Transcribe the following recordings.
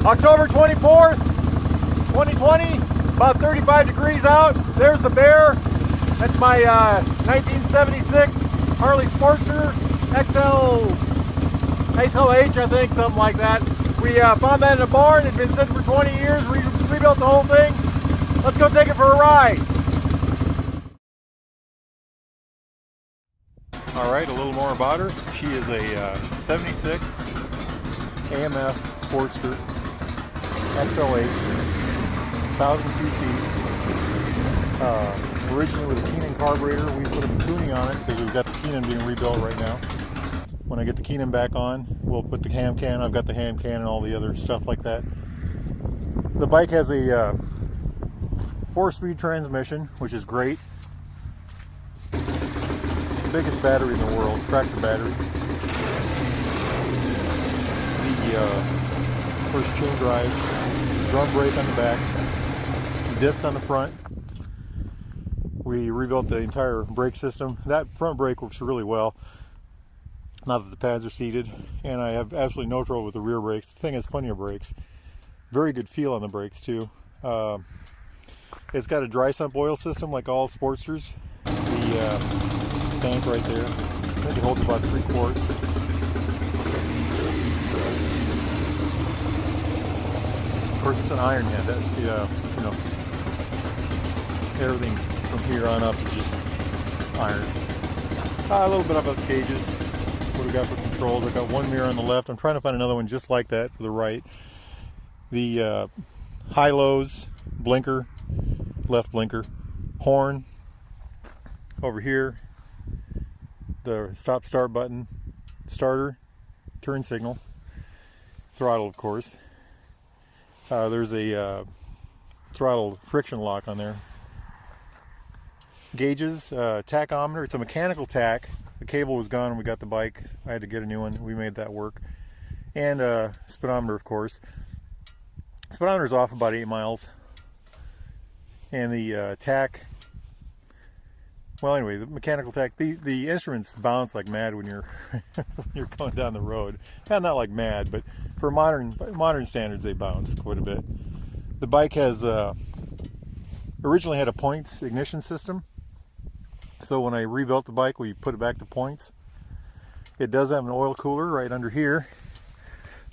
October 24th, 2020, about 35 degrees out. There's the bear. That's my 1976 Harley Sportster XLH, I think, something like that. We found that in a barn. It's been sitting for 20 years. We rebuilt the whole thing. Let's go take it for a ride. All right, a little more about her. She is a 76 AMF Sportster XLH, 1000 cc. Originally with a Keenan carburetor. We put a tuning on it because we've got the Keenan being rebuilt right now. When I get the Keenan back on, we'll put the ham can. I've got the ham can and all the other stuff like that. The bike has a 4-speed transmission, which is great. Biggest battery in the world, tractor battery. The first chain drive, drum brake on the back, disc on the front. We rebuilt the entire brake system. That front brake works really well, now that the pads are seated, and I have absolutely no trouble with the rear brakes. The thing has plenty of brakes. Very good feel on the brakes too. It's got a dry sump oil system like all Sportsters. The tank right there, I think it holds about 3 quarts. Of course, it's an Ironhead. That's the, you know, everything from here on up is just iron. A little bit about the cages. What we got for controls? I've got one mirror on the left. I'm trying to find another one just like that for the right. The high-lows, blinker, left blinker, horn over here. The stop-start button, starter, turn signal, throttle, of course. There's a throttle friction lock on there. Gauges, tachometer. It's a mechanical tach. The cable was gone when we got the bike. I had to get a new one. We made that work. And speedometer, of course. Speedometer's off about 8 miles. And the tach. Well, anyway, the mechanical tach. The instruments bounce like mad when you're when you're going down the road. Not like mad, but for modern standards, they bounce quite a bit. The bike has originally had a points ignition system. So when I rebuilt the bike, we put it back to points. It does have an oil cooler right under here,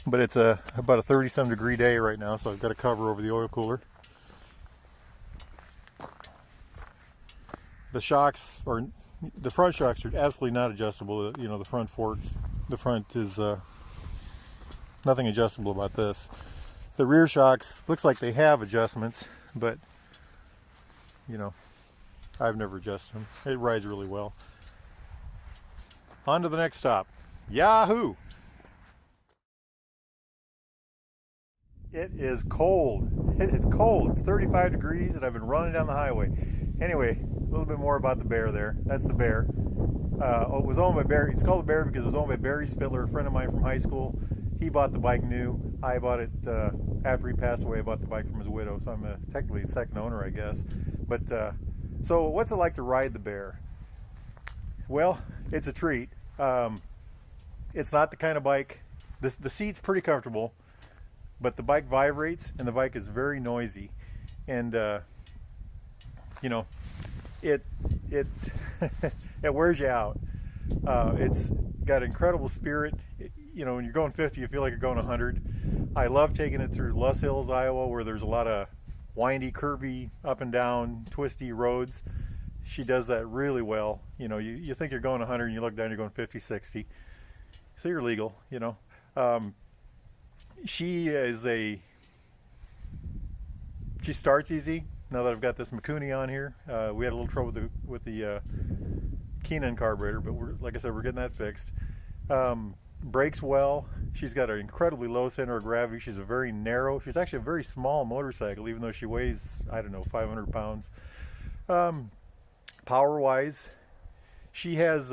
but it's about a 30-some degree day right now, so I've got a cover over the oil cooler. The shocks, or the front shocks, are absolutely not adjustable. You know, the front forks, the front is nothing adjustable about this. The rear shocks looks like they have adjustments, but you know, I've never adjusted them. It rides really well. On to the next stop. Yahoo! It is cold. It's cold. It's 35 degrees and I've been running down the highway. Anyway, a little bit more about the bear there. That's the bear. It was owned by Barry. It's called the bear because it was owned by Barry Spittler, a friend of mine from high school. He bought the bike new. I bought it after he passed away. I bought the bike from his widow, so I'm technically the second owner, I guess. But so what's it like to ride the bear? Well, it's a treat. It's not the kind of bike. The seat's pretty comfortable, but the bike vibrates and the bike is very noisy, and you know, it it wears you out. It's got incredible spirit. You know, when you're going 50, you feel like you're going 100. I love taking it through Les Hills, Iowa, where there's a lot of windy, curvy, up and down, twisty roads. She does that really well. You know, you think you're going 100 and you look down, you're going 50, 60. So you're legal, you know. She starts easy. Now that I've got this Makuni on here, we had a little trouble with the Keenan carburetor, but like I said, we're getting that fixed. Brakes well. She's got an incredibly low center of gravity. She's she's actually a very small motorcycle, even though she weighs, I don't know, 500 pounds. Power wise, she has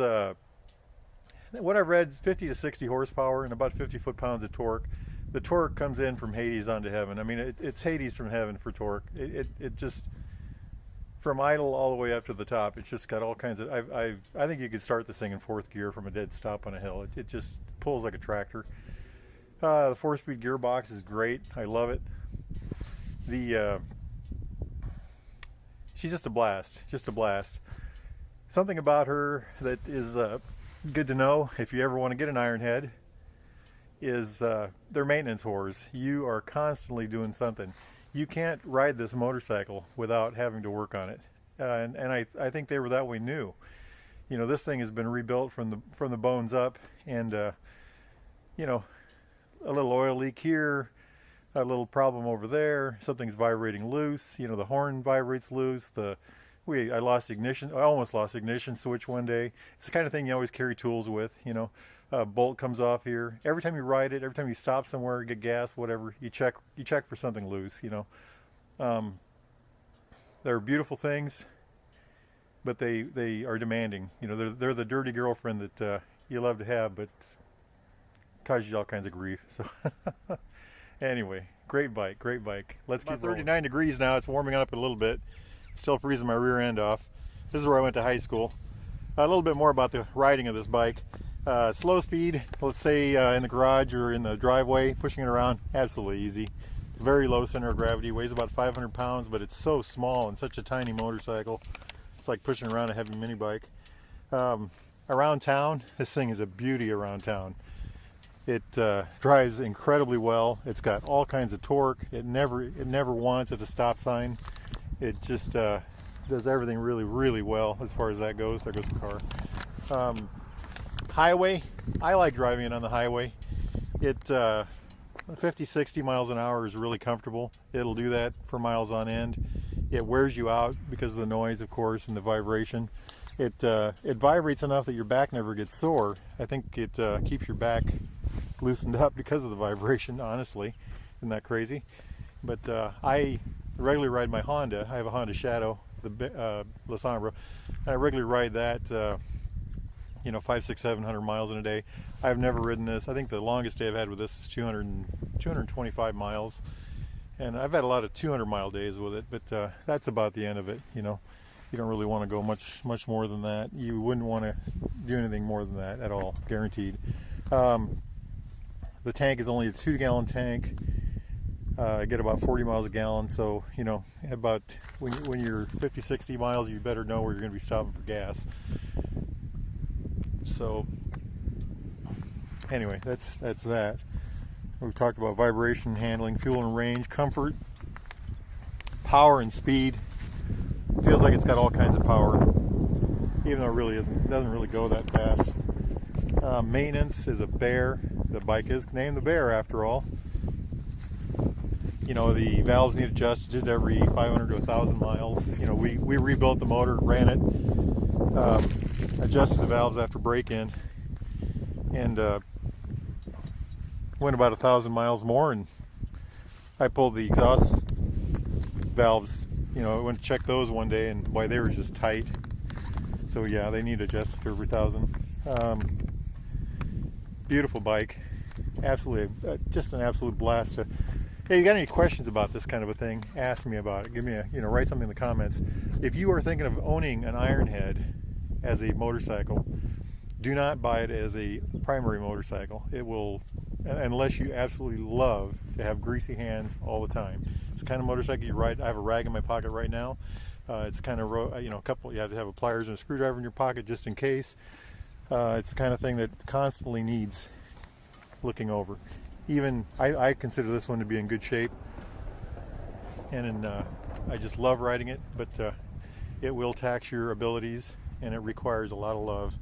what I've read, 50 to 60 horsepower and about 50 foot-pounds of torque. The torque comes in from Hades onto heaven. I mean, it's Hades from heaven for torque. It just, from idle all the way up to the top, it's just got all kinds of, I think you could start this thing in 4th gear from a dead stop on a hill. It just pulls like a tractor. The 4-speed gearbox is great. I love it. She's just a blast. Just a blast. Something about her that is good to know if you ever want to get an Ironhead is they're maintenance whores. You are constantly doing something. You can't ride this motorcycle without having to work on it. And I think they were that way new. You know, this thing has been rebuilt from the bones up, and you know, a little oil leak here, a little problem over there, something's vibrating loose, you know, the horn vibrates loose, I lost ignition, I almost lost ignition switch one day. It's the kind of thing you always carry tools with, you know. Bolt comes off here. Every time you ride it, every time you stop somewhere, get gas, whatever, you check for something loose, you know. They're beautiful things, but they are demanding. You know, they're the dirty girlfriend that you love to have, but cause you all kinds of grief. So anyway, great bike, great bike. Let's keep rolling. 39 degrees now. It's warming up a little bit. Still freezing my rear end off. This is where I went to high school. A little bit more about the riding of this bike. Slow speed, let's say in the garage or in the driveway, pushing it around, absolutely easy. Very low center of gravity, weighs about 500 pounds, but it's so small and such a tiny motorcycle. It's like pushing around a heavy mini bike. Around town, this thing is a beauty around town. It drives incredibly well. It's got all kinds of torque. It never wants at a stop sign. It just does everything really, really well as far as that goes. There goes the car. Highway, I like driving it on the highway. It 50, 60 miles an hour is really comfortable. It'll do that for miles on end. It wears you out because of the noise, of course, and the vibration. It vibrates enough that your back never gets sore. I think it keeps your back loosened up because of the vibration, honestly. Isn't that crazy? But I regularly ride my Honda. I have a Honda Shadow, the La Sombra. I regularly ride that, you know, 500, 600, 700 miles in a day. I've never ridden this. I think the longest day I've had with this is 225 miles. And I've had a lot of 200-mile days with it, but that's about the end of it, you know. You don't really want to go much more than that. You wouldn't want to do anything more than that at all, guaranteed. The tank is only a 2-gallon tank. I get about 40 miles a gallon, so you know, about when you're 50, 60 miles, you better know where you're going to be stopping for gas. So anyway, that's that. We've talked about vibration, handling, fuel and range, comfort, power and speed. Feels like it's got all kinds of power, even though it really doesn't really go that fast. Maintenance is a bear. The bike is named the Bear after all. You know, the valves need adjusted every 500 to 1,000 miles. You know, we rebuilt the motor, ran it, adjusted the valves after break-in, and went about 1,000 miles more, and I pulled the exhaust valves. You know, I went to check those one day, and boy, they were just tight. So yeah, they need adjusted every 1,000. Beautiful bike, absolutely, just an absolute blast. Hey, you got any questions about this kind of a thing? Ask me about it. Give me write something in the comments. If you are thinking of owning an Ironhead as a motorcycle, do not buy it as a primary motorcycle. It will, unless you absolutely love to have greasy hands all the time. It's the kind of motorcycle you ride. I have a rag in my pocket right now. It's kind of, you have to have a pliers and a screwdriver in your pocket just in case. It's the kind of thing that constantly needs looking over. Even I consider this one to be in good shape, and I just love riding it, but it will tax your abilities, and it requires a lot of love.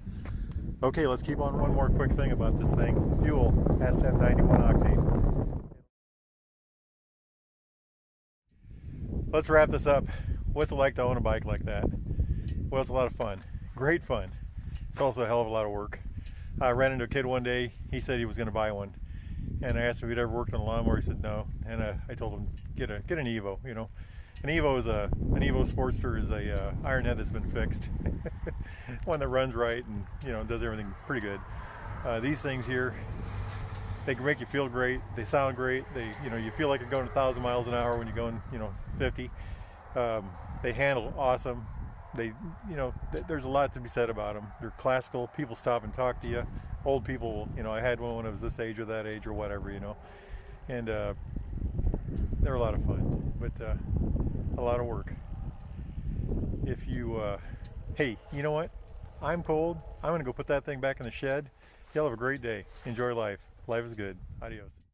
Okay, let's keep on. One more quick thing about this thing. Fuel has to have 91 octane. Let's wrap this up. What's it like to own a bike like that? Well, it's a lot of fun. Great fun. It's also a hell of a lot of work. I ran into a kid one day. He said he was going to buy one, and I asked him if he'd ever worked on a lawnmower. He said no, and I told him get an Evo. You know, an Evo Sportster is a Ironhead that's been fixed, one that runs right and does everything pretty good. These things here, they can make you feel great. They sound great. You feel like you're going 1,000 miles an hour when you're going 50. They handle awesome. There's a lot to be said about them. They're classical. People stop and talk to you. old people, you know, I had one when I was this age or that age or whatever, you know, and they're a lot of fun, but a lot of work. If you, hey, you know what? I'm cold. I'm gonna go put that thing back in the shed. Y'all have a great day. Enjoy life. Life is good. Adios.